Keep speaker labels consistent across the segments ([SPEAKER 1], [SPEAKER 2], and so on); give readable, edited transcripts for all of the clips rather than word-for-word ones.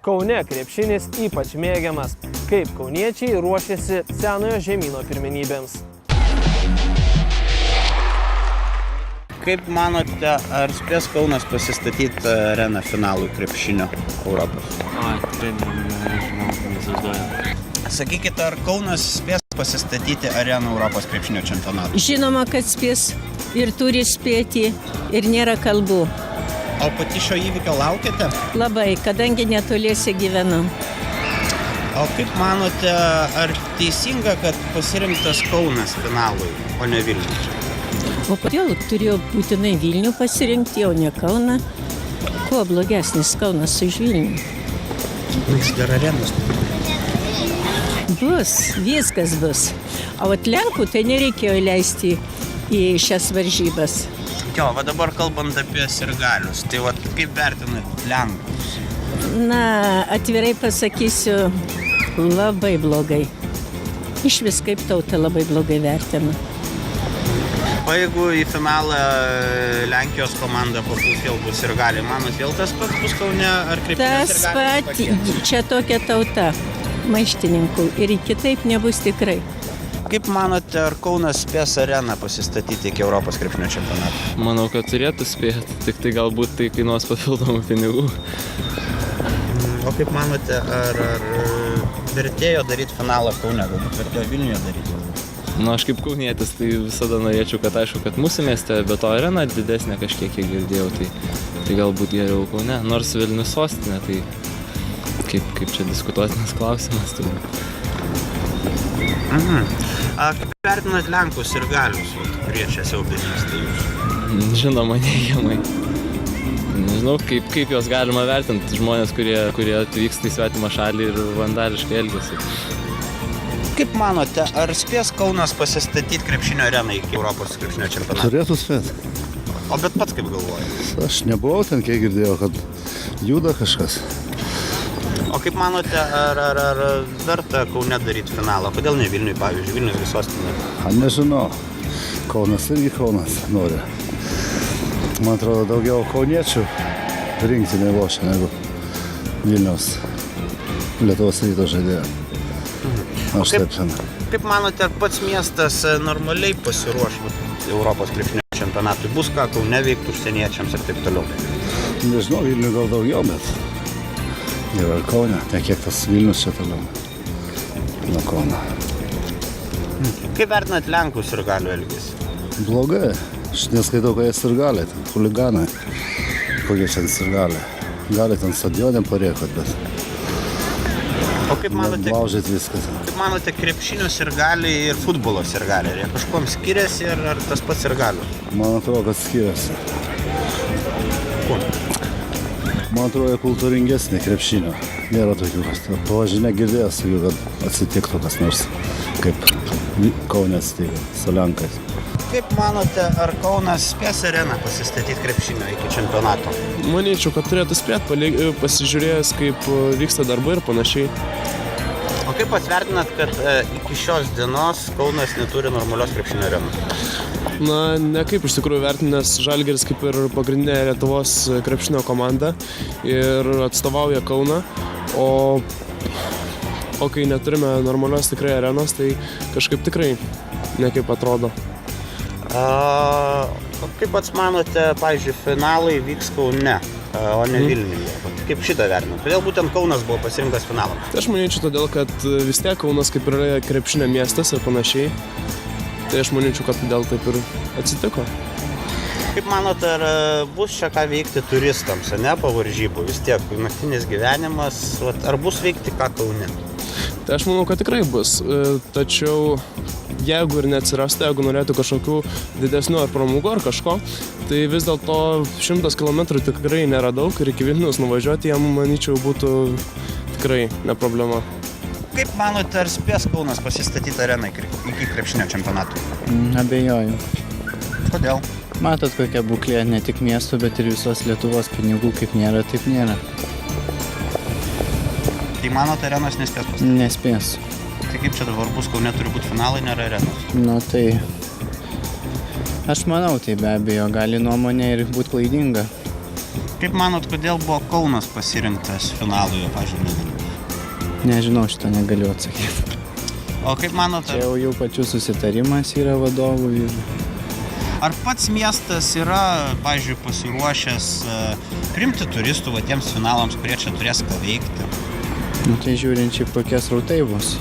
[SPEAKER 1] Kaune krepšinis ypač mėgiamas. Kaip kauniečiai ruošiasi senojo žemyno pirmenybėms.
[SPEAKER 2] Kaip manote, ar spės Kaunas pasistatyti areną finalui krepšinio Europos?
[SPEAKER 3] Tikrai nežinau, neįsivaizduoju.
[SPEAKER 2] Sakykite, ar Kaunas spės pasistatyti areną Europos krepšinio čempionatui?
[SPEAKER 4] Žinoma, kad spės ir turi spėti ir nėra kalbų.
[SPEAKER 2] O pati šio įvykio laukiate?
[SPEAKER 4] Labai, kadangi netoliese gyvenu.
[SPEAKER 2] O kaip manote, ar teisinga, kad pasirinktas Kaunas finalui, o ne Vilnius?
[SPEAKER 4] O kodėl turėjo būtinai Vilnių pasirinkti, o ne Kauną? Kuo blogesnis Kaunas už Vilnių?
[SPEAKER 2] Jis dar arenos.
[SPEAKER 4] Bus, viskas bus. O Lenkų tai nereikėjo leisti į šias varžybas.
[SPEAKER 2] Jo, va dabar kalbant apie sirgalius, tai va kaip vertinat Lenkus?
[SPEAKER 4] Na, atvirai pasakysiu, labai blogai. Iš vis kaip tauta labai blogai vertina.
[SPEAKER 2] O jeigu į finalą Lenkijos komanda papuls vėl bus sirgaliai, manot, vėl tas pats bus Kaune ar krepšinio
[SPEAKER 4] Tas
[SPEAKER 2] sirgaliai?
[SPEAKER 4] pat, čia tokia tauta maištininkų ir kitaip nebus tikrai.
[SPEAKER 2] Kaip manote, ar Kaunas spės areną pasistatyti iki Europos krepšinio čempionato?
[SPEAKER 3] Manau, kad turėtų spėti, tik tai galbūt tai kainuos papildomų pinigų.
[SPEAKER 2] O kaip manote, ar vertėjo daryti finalą Kaune, galbūt vertėjo Vilniuje daryti?
[SPEAKER 3] Aš kaip kaunietis, tai visada norėčiau, kad aišku, kad mūsų mieste, bet to arena didesnė kažkiek, kiek girdėjau, tai galbūt geriau Kaune. Nors Vilnius sostinė, tai kaip čia diskutuotinas klausimas turbūt.
[SPEAKER 2] Kaip vertinat Lenkus ir galius, kurie čia siaubinės tai jūs?
[SPEAKER 3] Žinoma, neigiamai. Nežinau, kaip juos galima vertinti, žmonės, kurie atvyksta į svetimą šalį ir vandališkai elgiasi.
[SPEAKER 2] Kaip manote, ar spės Kaunas pasistatyti krepšinio areną iki Europos krepšinio čempionato?
[SPEAKER 5] Turėtų spėti.
[SPEAKER 2] O bet pats kaip galvoji?
[SPEAKER 5] Aš nebuvau ten, kiek girdėjau, kad juda kažkas.
[SPEAKER 2] O kaip manote, ar verta Kaune daryti finalą? Kodėl ne Vilniui, pavyzdžiui, Vilnius ir sostinė?
[SPEAKER 5] Nežinau. Kaunas irgi Kaunas nori. Man atrodo, daugiau kauniečių rinktinė lošia negu Vilniaus Lietuvos Ryto žaidėjo. Aš taip žinau.
[SPEAKER 2] Kaip manote, ar pats miestas normaliai pasiruoš Europos krepšinio čempionatui? Bus ką Kaune veikti užsieniečiams ir taip toliau?
[SPEAKER 5] Nežinau, Vilnių gal daugiau, bet ir ar Kaune, ne kiek tas Vilnius čia toliau nuo Kauno.
[SPEAKER 2] Kaip vertinat Lenkų sirgalių elgesį?
[SPEAKER 5] Blogai. Aš neskaitau, kad jie sirgaliai, chuliganai. Kokie čia sirgaliai. Gali ten stadionėm parėkot, bet
[SPEAKER 2] O kaip manote,
[SPEAKER 5] laužyt viskas.
[SPEAKER 2] kaip manote, krepšinio sirgaliai ir futbolo sirgaliai? Ar jie kažkuom skiriasi ar tas pats sirgalius?
[SPEAKER 5] Man atrodo, kad skiriasi.
[SPEAKER 2] Kuo?
[SPEAKER 5] Man atrodo, jie kultūringesnė krepšinio. Nėra tokių, pavažinę girdėjęs, kad atsitiktų kas nors, kaip Kaune atsitiko su Lenkais.
[SPEAKER 2] Kaip manote, ar Kaunas spės areną pasistatyti krepšinio iki čempionato?
[SPEAKER 6] Manyčiau, kad turėtų spėti, pasižiūrėjęs, kaip vyksta darbai ir panašiai.
[SPEAKER 2] O kaip patvertinat, kad iki šios dienos Kaunas neturi normalios krepšinio arenos?
[SPEAKER 6] Na, ne kaip iš tikrųjų vertinęs Žalgiris kaip ir pagrindinė Lietuvos krepšinio komanda ir atstovauja Kauną, o kai neturime normalios tikrai arenos, tai kažkaip tikrai nekaip atrodo.
[SPEAKER 2] Kaip pats manote, pavyzdžiui, finalai vyks Kaune, o ne Vilniuje? Kaip šitą vertinat? Kodėl būtent Kaunas buvo pasirinktas finalams?
[SPEAKER 6] Tai aš manyčiau todėl, kad vis tiek Kaunas kaip yra krepšinio miestas ir panašiai. Tai aš manyčiau, kad todėl taip ir atsitiko.
[SPEAKER 2] Kaip manote, ar bus čia ką veikti turistams, ne, po varžybų? Vis tiek naktinis gyvenimas, ar bus veikti ką Kaune?
[SPEAKER 6] Tai aš manau, kad tikrai bus. Tačiau jeigu ir neatsirastų, jeigu norėtų kažkokių didesnių ar pramogų ar kažko, tai vis dėlto 100 km tikrai nėra daug ir iki Vilniaus nuvažiuoti jam, manyčiau, būtų tikrai ne problema.
[SPEAKER 2] Kaip manote, ar spės Kaunas pasistatyti areną iki krepšinio čempionato?
[SPEAKER 7] Abejoju.
[SPEAKER 2] Kodėl?
[SPEAKER 7] Matot, kokia būklė ne tik miestų, bet ir visos Lietuvos pinigų kaip nėra, taip nėra.
[SPEAKER 2] Tai manote, arenos nespės pastatyti?
[SPEAKER 7] Nespės.
[SPEAKER 2] Tai kaip čia dabar bus, Kaune turi būti finalai, nėra arenos?
[SPEAKER 7] Nu tai aš manau, tai be abejo gali nuomonė ir būti klaidinga.
[SPEAKER 2] Kaip manot, kodėl buvo Kaunas pasirinktas finalui, pažiūrėjau?
[SPEAKER 7] Nežinau, šitą negaliu atsakyti.
[SPEAKER 2] O kaip manot,
[SPEAKER 7] Čia jau pačių susitarimas yra vadovų ir
[SPEAKER 2] ar pats miestas yra, pažiūrėjau, pasiruošęs priimti turistų tiems finalams, kurie čia turės ką veikti?
[SPEAKER 7] nu, tai žiūrint šiaip kokie srautai bus.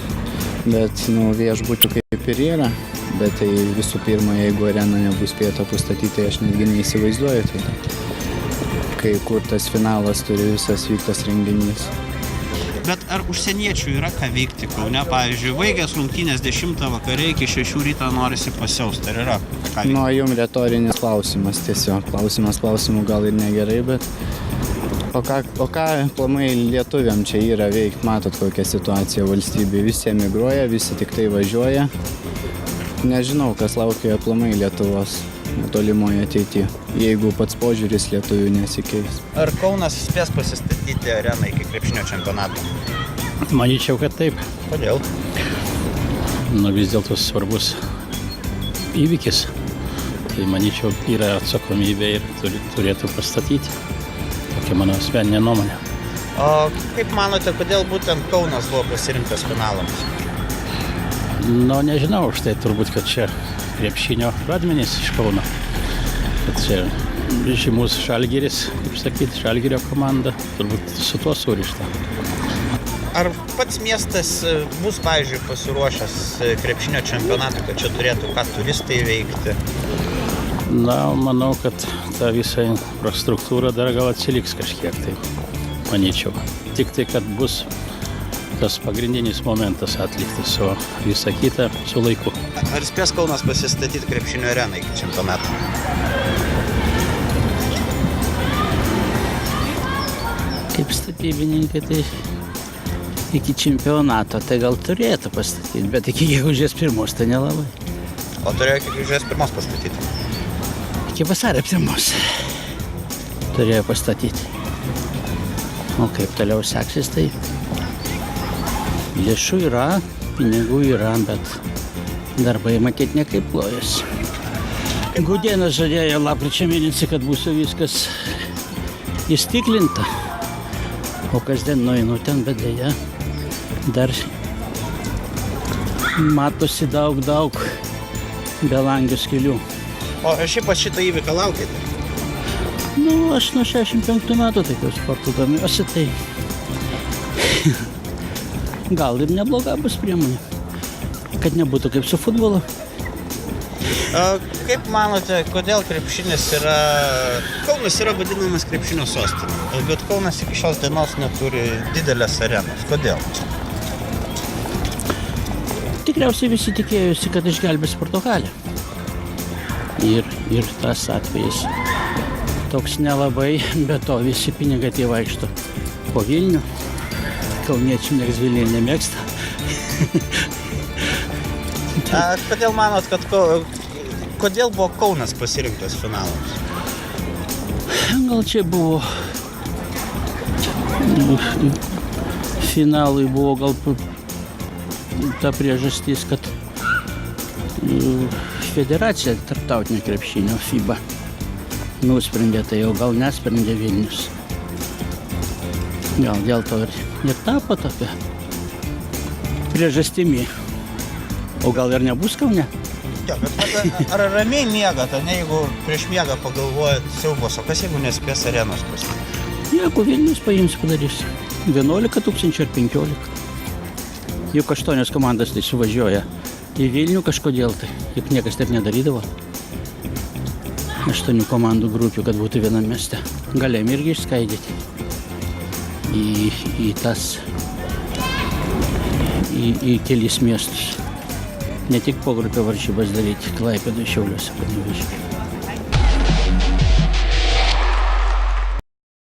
[SPEAKER 7] Bet viešbučių kaip ir yra. Bet tai visų pirma, jeigu arena nebus spėta pastatyti, tai aš netgi neįsivaizduoju. Tai kai kur tas finalas turi visas vyktas renginys.
[SPEAKER 2] Bet ar užsieniečių yra ką veikti Kaune? Pavyzdžiui, baigęs rungtynės 10 vakare iki 6 ryto norisi pasiausti. Ar yra ką veikti?
[SPEAKER 7] Jum retorinis klausimas tiesiog. Klausimų gal ir negerai, bet o ką aplamai lietuviam čia yra veikti? Matot, kokia situacija valstybė. Visi emigruoja, visi tik tai važiuoja. Nežinau, kas laukia aplamai Lietuvos tolimoje ateityje, jeigu pats požiūris lietuvių nesikeis.
[SPEAKER 2] Ar Kaunas spės pasistatyti areną iki krepšinio čempionato?
[SPEAKER 8] Manyčiau, kad taip.
[SPEAKER 2] Kodėl?
[SPEAKER 8] Vis dėlto svarbus įvykis. Tai manyčiau, yra atsakomybė ir turėtų pastatyti. Tokia mano asmeninė nuomonė.
[SPEAKER 2] O kaip manote, kodėl būtent Kaunas buvo pasirinktas finalams?
[SPEAKER 8] Nežinau, štai turbūt, kad čia krepšinio pradmenys iš Kauno. Kad čia žymus Žalgiris, kaip sakyti, Žalgirio komanda, turbūt su tuo surišta.
[SPEAKER 2] Ar pats miestas bus, pavyzdžiui, pasiruošęs krepšinio čempionatui, kad čia turėtų ką turistai veikti?
[SPEAKER 8] Manau, kad ta visa infrastruktūra dar gal atsiliks kažkiek, tai manyčiau. Tik tai, kad bus tas pagrindinis momentas atliktas, o visa kita su laiku.
[SPEAKER 2] Ar spės Kaunas pasistatyti krepšinio areną iki čempionato?
[SPEAKER 9] Kaip statybininkai, tai iki čempionato tai gal turėtų pastatyti, bet iki gegužės 1 tai nelabai.
[SPEAKER 2] O turėjo iki gegužės 1 pastatyti?
[SPEAKER 9] Iki vasario 1 turėjo pastatyti. O kaip toliau seksis, tai lėšų yra, pinigų yra, bet darbai matyti nekaip klojas. Gudėnas žadėjo lapkričio mėnesį, kad bus viskas įstiklinta. O kasdien nueinu ten, bet dėja dar matosi daug belangių skylių.
[SPEAKER 2] O šiaip pas šitą įvyką laukite?
[SPEAKER 9] Aš nuo 65 metų taip jau sportu domiuosi, tai gal ir nebloga bus priemonė, kad nebūtų kaip su futbolu.
[SPEAKER 2] Kaip manote, kodėl krepšinis yra... Kaunas yra vadinamas krepšinio sostinė, bet Kaunas iki šios dienos neturi didelės arenos. Kodėl?
[SPEAKER 9] Tikriausiai visi tikėjosi, kad išgelbės Portugaliją. Ir tas atvejis toks nelabai, bet to visi pinigai tie vaikšto po Vilnių. Kauniečių nieks Vilniuje nemėgsta.
[SPEAKER 2] Kodėl manot, kad kodėl buvo Kaunas pasirinktas finalams?
[SPEAKER 9] Gal čia buvo finalui buvo gal ta priežastis, kad federacija tarptautinio krepšinio FIBA nusprendė, tai jau gal nesprendė Vilnius. Gal dėl to ir tapo tokia priežastimi. O gal ir nebus Kaune?
[SPEAKER 2] Jo, bet ar ramiai miegat, ne, jeigu prieš miegą pagalvojat siaubos, o kas jeigu nespės arenos pastatyti?
[SPEAKER 9] Jeigu Vilnius paims, padarys 11 000 ar 15. Juk 8 komandas tai suvažiuoja į Vilnių kažkodėl, tai juk niekas taip nedarydavo. 8 komandų grupių, kad būtų vienam mieste. Galėjom irgi išskaidyti į kelis miestus. Ne tik pogrupio varžybas daryti Klaipėdoje, Šiauliuose, Panevėžyje.